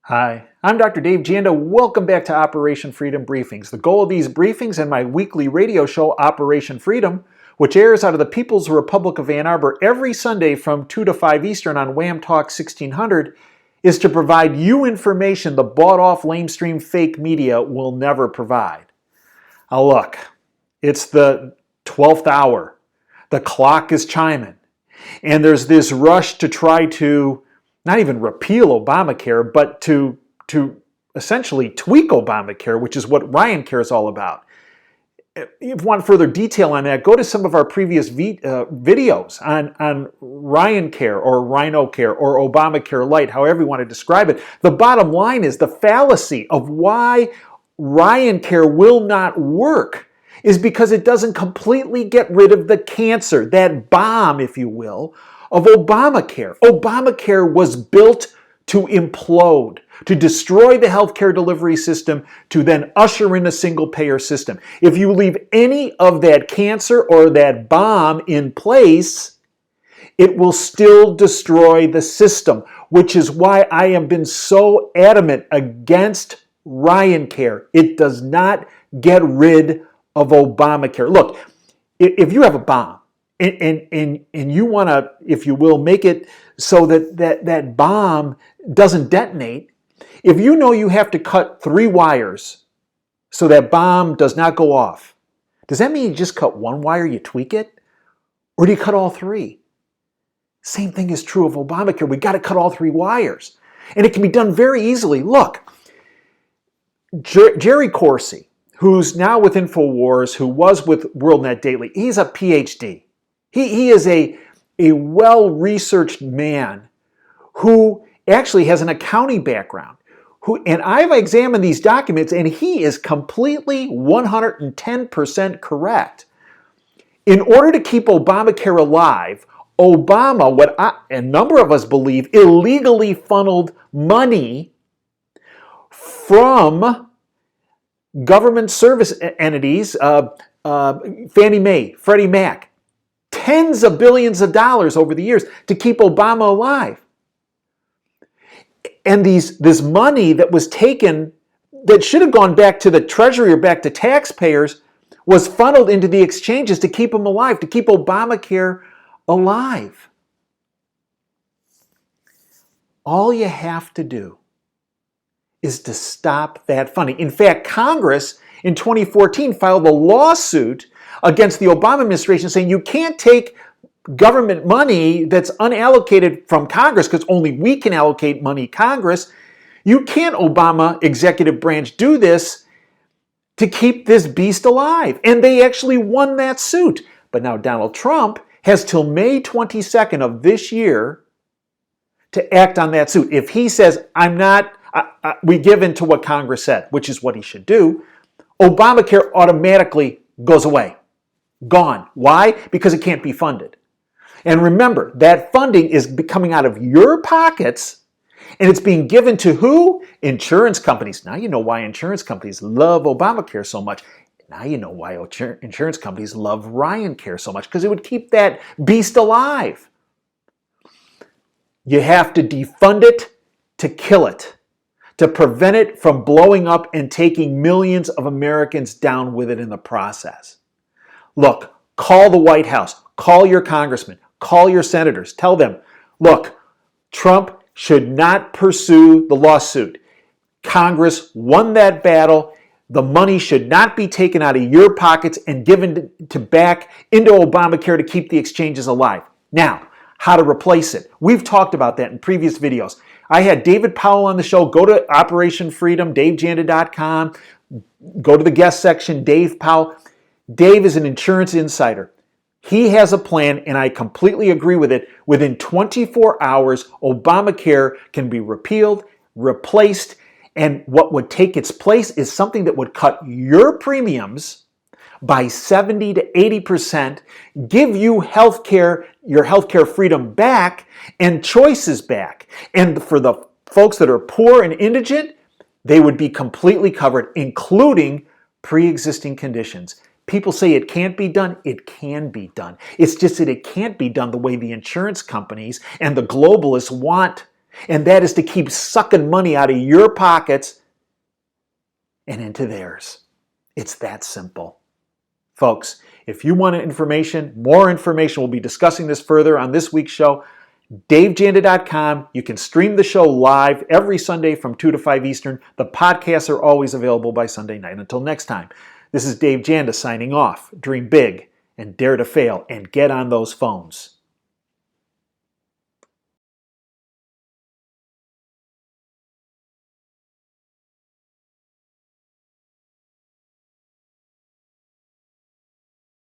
Hi, I'm Dr. Dave Janda. Welcome back to Operation Freedom Briefings. The goal of these briefings and my weekly radio show, Operation Freedom, which airs out of the People's Republic of Ann Arbor every Sunday from 2 to 5 Eastern on Wham Talk 1600, is to provide you information the bought-off, lamestream fake media will never provide. Now look, it's the 12th hour. The clock is chiming. And there's this rush to try to not even repeal Obamacare, but to essentially tweak Obamacare, which is what Ryan Care is all about. If you want further detail on that, go to some of our previous videos on Ryan Care or Rhino Care or Obamacare Light, however you want to describe it. The bottom line is the fallacy of why Ryan Care will not work is because it doesn't completely get rid of the cancer, that bomb, if you will, of Obamacare. Obamacare was built to implode, to destroy the healthcare delivery system, to then usher in a single-payer system. If you leave any of that cancer or that bomb in place, it will still destroy the system, which is why I have been so adamant against Ryan Care. It does not get rid of Obamacare. Look, if you have a bomb, and you want to, if you will, make it so that bomb doesn't detonate, if you know you have to cut 3 wires so that bomb does not go off, does that mean you just cut 1 wire, you tweak it? Or do you cut all 3? Same thing is true of Obamacare. We got to cut all 3 wires. And it can be done very easily. Look, Jerry Corsi, who's now with InfoWars, who was with WorldNet Daily, he's a PhD. He is a well-researched man who actually has an accounting background. And I've examined these documents, and he is completely 110% correct. In order to keep Obamacare alive, Obama, a number of us believe, illegally funneled money from government service entities, Fannie Mae, Freddie Mac, tens of billions of dollars over the years to keep Obama alive. And this money that was taken, that should have gone back to the Treasury or back to taxpayers, was funneled into the exchanges to keep him alive, to keep Obamacare alive. All you have to do is to stop that funding. In fact, Congress in 2014 filed a lawsuit against the Obama administration saying you can't take government money that's unallocated from Congress, because only we can allocate money, Congress. You can't, Obama executive branch, do this to keep this beast alive. And they actually won that suit. But now Donald Trump has till May 22nd of this year to act on that suit. If he says, we give in to what Congress said, which is what he should do, Obamacare automatically goes away. Gone. Why? Because it can't be funded. And remember, that funding is coming out of your pockets, and it's being given to who? Insurance companies. Now you know why insurance companies love Obamacare so much. Now you know why insurance companies love Ryan Care so much, because it would keep that beast alive. You have to defund it to kill it, to prevent it from blowing up and taking millions of Americans down with it in the process. Look, call the White House, call your congressman, call your senators, tell them, look, Trump should not pursue the lawsuit. Congress won that battle. The money should not be taken out of your pockets and given to back into Obamacare to keep the exchanges alive. Now, how to replace it. We've talked about that in previous videos. I had David Powell on the show. Go to Operation Freedom, davejanda.com. Go to the guest section, Dave Powell. Dave is an insurance insider. He has a plan, and I completely agree with it. Within 24 hours, Obamacare can be repealed, replaced, and what would take its place is something that would cut your premiums by 70 to 80%, give you healthcare, your healthcare freedom back, and choices back. And for the folks that are poor and indigent, they would be completely covered, including pre-existing conditions. People say it can't be done. It can be done. It's just that it can't be done the way the insurance companies and the globalists want And that is to keep sucking money out of your pockets and into theirs. It's that simple. Folks, if you want more information, we'll be discussing this further on this week's show. DaveJanda.com. You can stream the show live every Sunday from 2 to 5 Eastern. The podcasts are always available by Sunday night. Until next time, this is Dave Janda signing off. Dream big and dare to fail and get on those phones.